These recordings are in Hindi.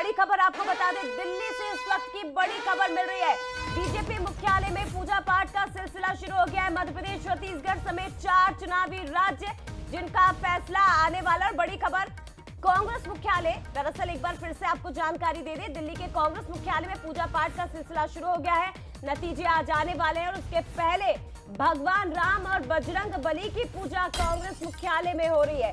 बड़ी खबर आपको बता दें, दिल्ली से इस वक्त की बड़ी खबर मिल रही है। बीजेपी मुख्यालय में पूजा पाठ का सिलसिला शुरू हो गया है। मध्य प्रदेश, छत्तीसगढ़ समेत 4 चुनावी राज्य जिनका फैसला आने वाला। बड़ी खबर कांग्रेस मुख्यालय, दरअसल एक बार फिर से आपको जानकारी दे दें, दिल्ली के कांग्रेस मुख्यालय में पूजा पाठ का सिलसिला शुरू हो गया है। नतीजे आ जाने वाले हैं और उसके पहले भगवान राम और बजरंग बली की पूजा कांग्रेस मुख्यालय में हो रही है।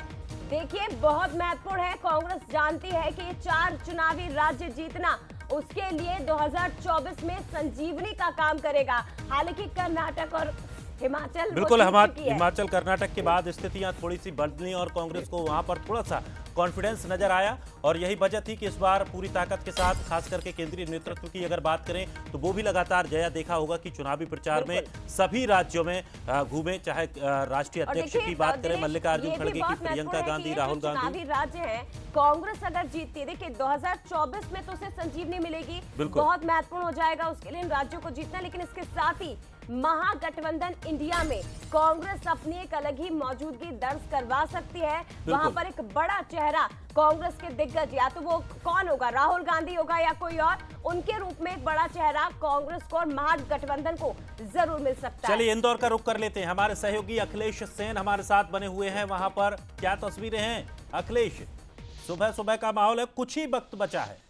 देखिए, बहुत महत्वपूर्ण है। कांग्रेस जानती है कि ये 4 चुनावी राज्य जीतना उसके लिए 2024 में संजीवनी का काम करेगा। हालांकि कर्नाटक और हिमाचल, बिल्कुल, हिमाचल कर्नाटक के बाद स्थितियां थोड़ी सी बदली और कांग्रेस को वहां पर थोड़ा सा कॉन्फिडेंस नजर आया और यही वजह थी कि इस बार पूरी ताकत के साथ, खास करके केंद्रीय नेतृत्व की अगर बात करें तो वो भी लगातार जया देखा होगा कि चुनावी प्रचार में सभी राज्यों में घूमे, चाहे राष्ट्रीय अध्यक्ष की बात करें मल्लिकार्जुन खड़गे की, प्रियंका गांधी, राहुल गांधी। चुनावी राज्य है, कांग्रेस अगर जीतती है, देखिए 2024 में तो उसे संजीवनी मिलेगी, बहुत महत्वपूर्ण हो जाएगा उसके लिए इन राज्यों को जीतना। लेकिन इसके साथ ही महागठबंधन इंडिया में कांग्रेस अपनी एक अलग ही मौजूदगी दर्ज करवा सकती है। वहां पर एक बड़ा चेहरा कांग्रेस के दिग्गज, या तो वो कौन होगा, राहुल गांधी होगा या कोई और, उनके रूप में एक बड़ा चेहरा कांग्रेस को और महागठबंधन को जरूर मिल सकता है। चलिए इंदौर का रुख कर लेते हैं। हमारे सहयोगी अखिलेश सेन हमारे साथ बने हुए हैं। वहां पर क्या तस्वीरें हैं अखिलेश? सुबह सुबह का माहौल है, कुछ ही वक्त बचा है।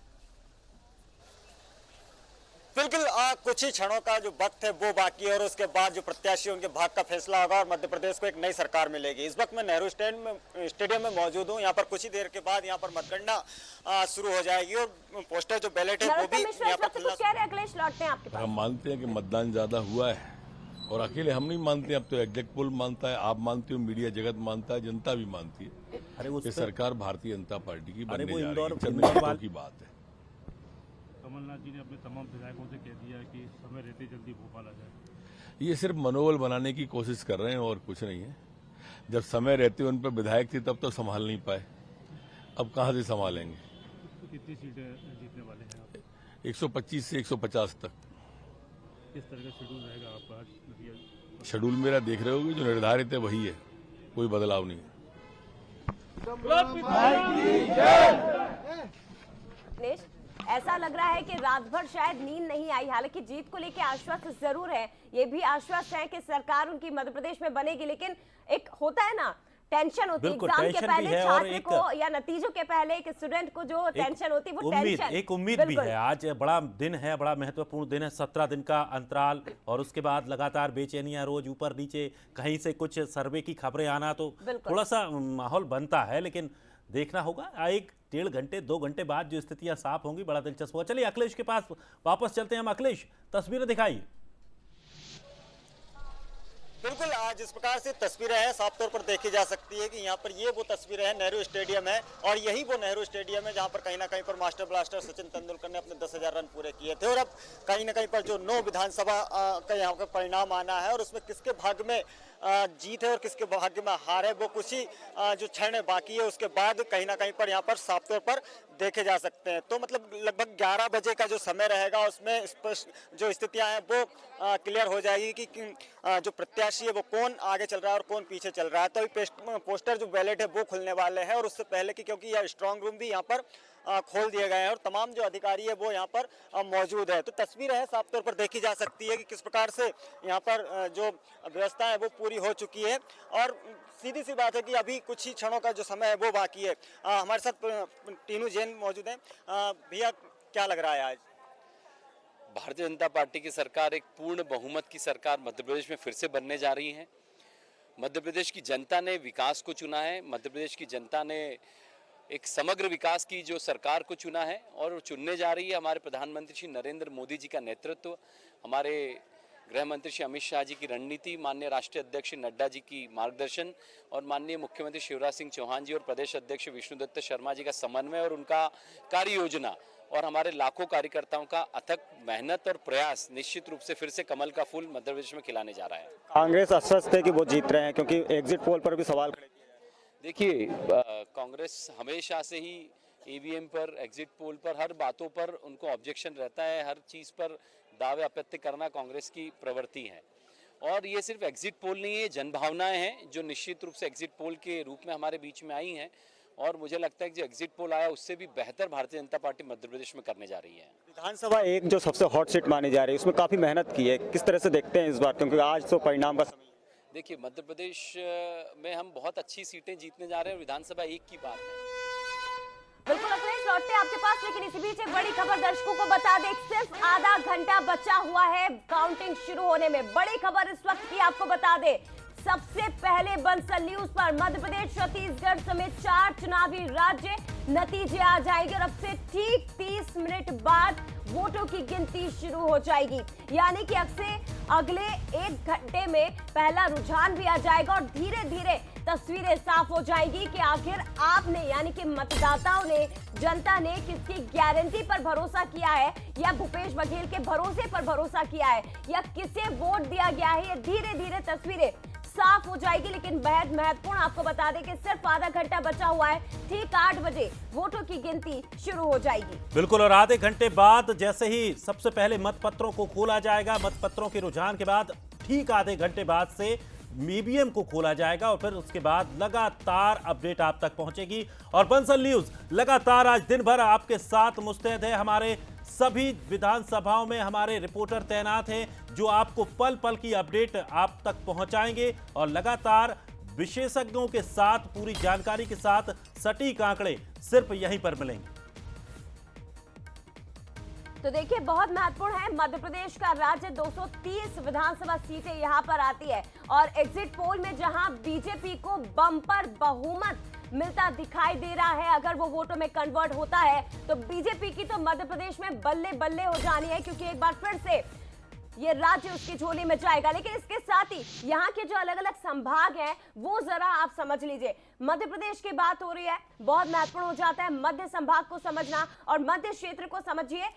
बिल्कुल, कुछ ही क्षणों का जो वक्त है वो बाकी है और उसके बाद जो प्रत्याशी उनके भाग का फैसला होगा और मध्य प्रदेश को एक नई सरकार मिलेगी। इस वक्त मैं नेहरू स्टेडियम में मौजूद हूँ। यहाँ पर कुछ ही देर के बाद यहाँ पर मतगणना शुरू हो जाएगी और पोस्टर जो बैलेट है वो भी यहाँ पर खुलना। अखिलेश, लौटते हैं आपके पास। हम मानते हैं कि मतदान ज्यादा हुआ है और अकेले हम नहीं मानते, अब तो एग्जिट पोल मानता है, आप मानते हो, मीडिया जगत मानता है, जनता भी मानती है। अरे वो सरकार भारतीय जनता पार्टी की बनने जा रही है। इंदौर की बात है। कमलनाथ जी ने अपने तमाम विधायकों से कह दिया है कि समय रहते जल्दी भोपाल आ जाए। ये सिर्फ मनोबल बनाने की कोशिश कर रहे हैं और कुछ नहीं है। जब समय रहते उन पर विधायक थे तब तो संभाल नहीं पाए, अब कहां से संभालेंगे। तो कितनी सीटें जीतने वाले हैं आप? 125 से 150 तक। किस तरह का शेड्यूल रहेगा आपका आज? शेड्यूल मेरा देख रहे होगे, जो निर्धारित है वही है, कोई बदलाव नहीं है। ऐसा लग रहा है कि रात भर शायद नींद नहीं आई। हालांकि जीत को लेकर आश्वस्त जरूर है, ये भी आश्वस्त है कि सरकार उनकी मध्य प्रदेश में बनेगी। लेकिन एक होता है ना, टेंशन होती है एग्जाम के पहले छात्र को या नतीजों के पहले एक स्टूडेंट को जो टेंशन होती है, वो टेंशन, एक उम्मीद भी है। आज बड़ा दिन है, बड़ा महत्वपूर्ण दिन है, 17 दिन का अंतराल और उसके बाद लगातार बेचैनियां, रोज ऊपर नीचे, कहीं से कुछ सर्वे की खबरें आना, तो थोड़ा सा माहौल बनता है। लेकिन देखना होगा 1-1.5 घंटे 2 घंटे बाद जो स्थितियां साफ होंगी, बड़ा दिलचस्प होगा। चलिए अखिलेश के पास वापस चलते हैं हम। अखिलेश, तस्वीरें दिखाइए। बिल्कुल, आज जिस प्रकार से तस्वीरें हैं साफ तौर पर देखी जा सकती है कि यहाँ पर ये वो तस्वीरें हैं, नेहरू स्टेडियम है और यही वो नेहरू स्टेडियम है जहाँ पर कहीं ना कहीं पर मास्टर ब्लास्टर सचिन तेंदुलकर ने अपने 10,000 रन पूरे किए थे। और अब कहीं ना कहीं पर जो 9 विधानसभा का यहाँ पर परिणाम आना है और उसमें किसके भाग्य में जीत है और किसके भाग्य में हार है, वो कुछ ही जो क्षण बाकी है उसके बाद कहीं ना कहीं पर यहाँ पर साफ तौर पर देखे जा सकते हैं। तो मतलब लगभग 11 बजे का जो समय रहेगा उसमें स्पष्ट जो स्थितियां हैं वो क्लियर हो जाएगी कि जो प्रत्याशी है वो कौन आगे चल रहा है और कौन पीछे चल रहा है। तो पोस्टर जो बैलेट है वो खुलने वाले हैं और उससे पहले कि, क्योंकि यह स्ट्रांग रूम भी यहाँ पर खोल दिए गए हैं और तमाम जो अधिकारी है वो यहाँ पर मौजूद है। तो तस्वीरें हैं साफ तौर पर देखी जा सकती है कि किस प्रकार से यहाँ पर जो व्यवस्था है वो पूरी हो चुकी है और सीधी सी बात है कि अभी कुछ ही क्षणों का जो समय है वो बाकी है। हमारे साथ टीनू जैन मौजूद है। भैया, क्या लग रहा है आज? भारतीय जनता पार्टी की सरकार एक पूर्ण बहुमत की सरकार मध्य प्रदेश में फिर से बनने जा रही है। मध्य प्रदेश की जनता ने विकास को चुना है, मध्य प्रदेश की जनता ने एक समग्र विकास की जो सरकार को चुना है और चुनने जा रही है। हमारे प्रधानमंत्री श्री नरेंद्र मोदी जी का नेतृत्व, हमारे गृह मंत्री श्री अमित शाह जी की रणनीति, माननीय राष्ट्रीय अध्यक्ष नड्डा जी की मार्गदर्शन और माननीय मुख्यमंत्री शिवराज सिंह चौहान जी और प्रदेश अध्यक्ष विष्णुदत्त शर्मा जी का समन्वय और उनका कार्य योजना और हमारे लाखों कार्यकर्ताओं का अथक मेहनत और प्रयास निश्चित रूप से फिर से कमल का फूल मध्य प्रदेश में खिलाने जा रहा है। कांग्रेस आश्वस्त है कि वो जीत रहे हैं, क्योंकि एग्जिट पोल पर भी सवाल खड़े किए हैं। देखिए, कांग्रेस हमेशा से ही ईवीएम पर, एग्जिट पोल पर, हर बातों पर उनको ऑब्जेक्शन रहता है। हर चीज़ पर दावे आपत्ति करना कांग्रेस की प्रवृत्ति है और ये सिर्फ एग्जिट पोल नहीं है, जनभावनाएं हैं जो निश्चित रूप से एग्जिट पोल के रूप में हमारे बीच में आई हैं और मुझे लगता है कि जो एग्जिट पोल आया उससे भी बेहतर भारतीय जनता पार्टी मध्य प्रदेश में करने जा रही है। विधानसभा एक जो सबसे हॉट सीट मानी जा रही है, उसमें काफी मेहनत की है, किस तरह से देखते हैं इस बार, क्योंकि आज तो परिणाम का समय है। देखिए, मध्य प्रदेश में हम बहुत अच्छी सीटें जीतने जा रहे हैं, विधानसभा एक की बात है। बिल्कुल अखिलेश, लौटते हैं आपके पास, लेकिन इसी बीच एक बड़ी खबर दर्शकों को बता दें, सिर्फ आधा घंटा बचा हुआ है काउंटिंग शुरू होने में। बड़ी खबर इस वक्त की आपको बता दें, सबसे पहले बंसल न्यूज पर मध्य प्रदेश, छत्तीसगढ़ समेत 4 चुनावी राज्य नतीजे आ जाएंगे और अब से ठीक 30 मिनट बाद वोटों की गिनती शुरू हो जाएगी। यानी कि अब से अगले 1 घंटे में पहला रुझान भी आ जाएगा और धीरे धीरे तस्वीरें साफ हो जाएगी कि आखिर आपने यानी कि मतदाताओं ने, जनता ने किसकी गारंटी पर भरोसा किया है, या भूपेश बघेल के भरोसे पर भरोसा किया है, या किसे वोट दिया गया है। ये धीरे धीरे तस्वीरें साफ हो जाएगी। लेकिन बेहद महत्वपूर्ण आपको बता दें कि सिर्फ आधा घंटा बचा हुआ है, ठीक 8 बजे वोटों की गिनती शुरू हो जाएगी। बिल्कुल, और आधे घंटे बाद जैसे ही सबसे पहले मतपत्रों को खोला जाएगा, मतपत्रों के रुझान के बाद ठीक आधे घंटे बाद से ईवीएम को खोला जाएगा और फिर उसके बाद लगातार अपडेट आप तक पहुंचेगी। और बंसल न्यूज लगातार आज दिन भर आपके साथ मुस्तैद है। हमारे सभी विधानसभाओं में हमारे रिपोर्टर तैनात हैं जो आपको पल पल की अपडेट आप तक पहुंचाएंगे और लगातार विशेषज्ञों के साथ, पूरी जानकारी के साथ सटीक आंकड़े सिर्फ यहीं पर मिलेंगे। तो देखिए, बहुत महत्वपूर्ण है, मध्य प्रदेश का राज्य 230 विधानसभा सीटें यहां पर आती है और एग्जिट पोल में जहां बीजेपी को बम्पर बहुमत मिलता दिखाई दे रहा है, अगर वो वोटों में कन्वर्ट होता है तो बीजेपी की तो मध्य प्रदेश में बल्ले बल्ले हो जानी है, क्योंकि एक बार फिर से ये राज्य उसकी झोली में जाएगा। लेकिन इसके साथ ही यहाँ के जो अलग अलग संभाग हैं वो जरा आप समझ लीजिए। मध्य प्रदेश की बात हो रही है, बहुत महत्वपूर्ण हो जाता है मध्य संभाग को समझना, और मध्य क्षेत्र को समझिए।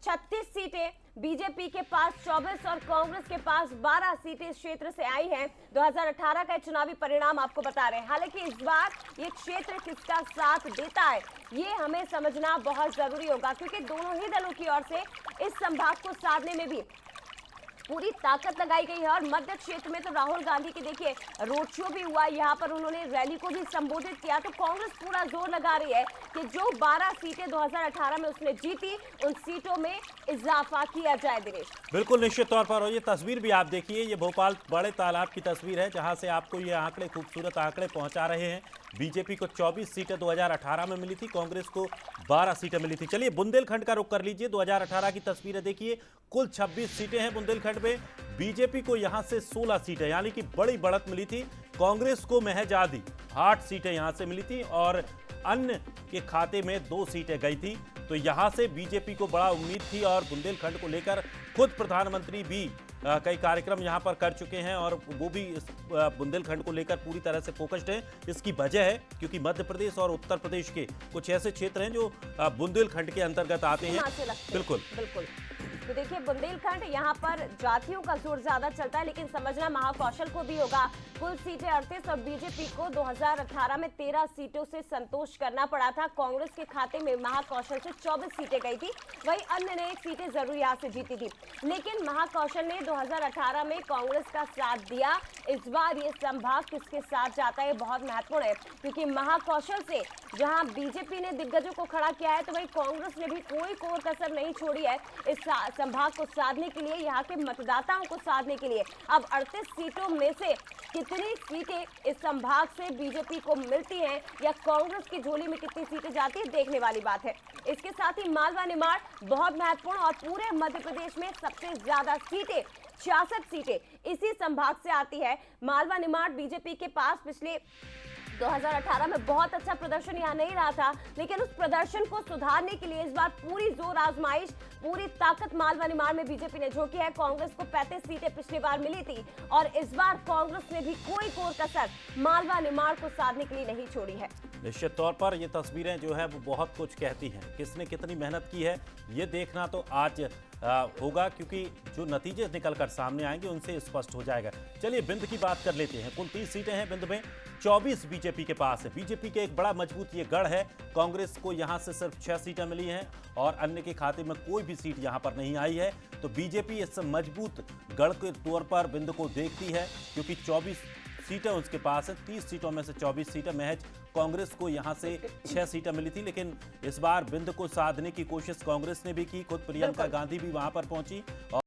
36 सीटें बीजेपी के पास 24 और कांग्रेस के पास 12 सीटें इस क्षेत्र से आई हैं। 2018 का चुनावी परिणाम आपको बता रहे हैं। हालांकि इस बार ये क्षेत्र किसका साथ देता है ये हमें समझना बहुत जरूरी होगा, क्योंकि दोनों ही दलों की ओर से इस संभाग को साधने में भी पूरी ताकत लगाई गई है। और मध्य क्षेत्र में तो राहुल गांधी की देखिए रोड शो भी हुआ, यहाँ पर उन्होंने रैली को भी संबोधित किया। तो कांग्रेस पूरा जोर लगा रही है कि जो 12 सीटें 2018 में उसने जीती, उन सीटों में इजाफा किया जाए। दिनेश, बिल्कुल निश्चित तौर पर, और ये तस्वीर भी आप देखिए, ये भोपाल बड़े तालाब की तस्वीर है जहां से आपको ये आंकड़े, खूबसूरत आंकड़े पहुंचा रहे हैं। बीजेपी को 24 सीटें 2018 में मिली थी, कांग्रेस को 12 सीटें मिली थी। चलिए बुंदेलखंड का रुख कर लीजिए, 2018 की तस्वीरें देखिए। कुल 26 सीटें हैं बुंदेलखंड में, बीजेपी को यहां से 16 सीटें, यानी कि बड़ी बढ़त मिली थी। कांग्रेस को महज आधी 8 सीटें यहां से मिली थी और अन्य के खाते में 2 सीटें गई थी। तो यहां से बीजेपी को बड़ा उम्मीद थी और बुंदेलखंड को लेकर खुद प्रधानमंत्री भी कई कार्यक्रम यहां पर कर चुके हैं और वो भी इस बुंदेलखंड को लेकर पूरी तरह से फोकस्ड हैं। इसकी वजह है क्योंकि मध्य प्रदेश और उत्तर प्रदेश के कुछ ऐसे क्षेत्र हैं जो बुंदेलखंड के अंतर्गत आते हैं। बिल्कुल बिल्कुल। तो देखिए, बुंदेलखंड यहाँ पर जातियों का जोर ज्यादा चलता है, लेकिन समझना महाकौशल को भी होगा। कुल सीटें 38 और बीजेपी को 2018 में 13 सीटों से संतोष करना पड़ा था। कांग्रेस के खाते में महाकौशल से 24 सीटें गई थी, वही अन्य ने 1 सीटें जरूर यहाँ से जीती थी। लेकिन महाकौशल ने 2018 में कांग्रेस का साथ दिया। इस बार ये संभाग किसके साथ जाता है बहुत महत्वपूर्ण है, क्योंकि महाकौशल से जहां बीजेपी ने दिग्गजों को खड़ा किया है, तो वही कांग्रेस ने भी कोई कोर कसर नहीं छोड़ी है इस संभाग को साधने के लिए, यहाँ के मतदाताओं को साधने के लिए। अब 38 सीटों में से कितनी सीटें इस संभाग से बीजेपी को मिलती हैं या कांग्रेस की झोली में कितनी सीटें जाती है, देखने वाली बात है। इसके साथ ही मालवा निमाड़ बहुत महत्वपूर्ण, और पूरे मध्य प्रदेश में सबसे ज्यादा सीटें 66 सीटें इसी संभाग से आती है। मालवा निमाड़ बीजेपी के पास पिछले 2018 में बहुत अच्छा प्रदर्शन यहाँ नहीं रहा था, लेकिन उस प्रदर्शन को सुधारने के लिए इस बार पूरी जोर आजमाइश, पूरी ताकत मालवा निमाड़ में बीजेपी ने झोंकी है। कांग्रेस को 35 सीटें पिछली बार मिली थी और इस बार कांग्रेस ने भी कोई कोर कसर मालवा निमाड़ को साधने के लिए नहीं छोड़ी है। निश्चित तौर पर ये तस्वीरें जो है वो बहुत कुछ कहती हैं। किसने कितनी मेहनत की है ये देखना तो आज होगा, क्योंकि जो नतीजे निकलकर सामने आएंगे उनसे स्पष्ट हो जाएगा। चलिए बिंद की बात कर लेते हैं। कुल 30 सीटें हैं बिंद में, 24 बीजेपी के पास है। बीजेपी के एक बड़ा मजबूत ये गढ़ है। कांग्रेस को यहां से सिर्फ 6 सीटें मिली हैं और अन्य के खाते में कोई भी सीट यहां पर नहीं आई है। तो बीजेपी इस मजबूत गढ़ के तौर पर बिंद को देखती है, क्योंकि 24 सीटें उसके पास हैं। 30 सीटों में से 24 सीटें महज कांग्रेस को यहां से 6 सीटें मिली थी, लेकिन इस बार बिंद को साधने की कोशिश कांग्रेस ने भी की। खुद प्रियंका गांधी भी वहां पर पहुंची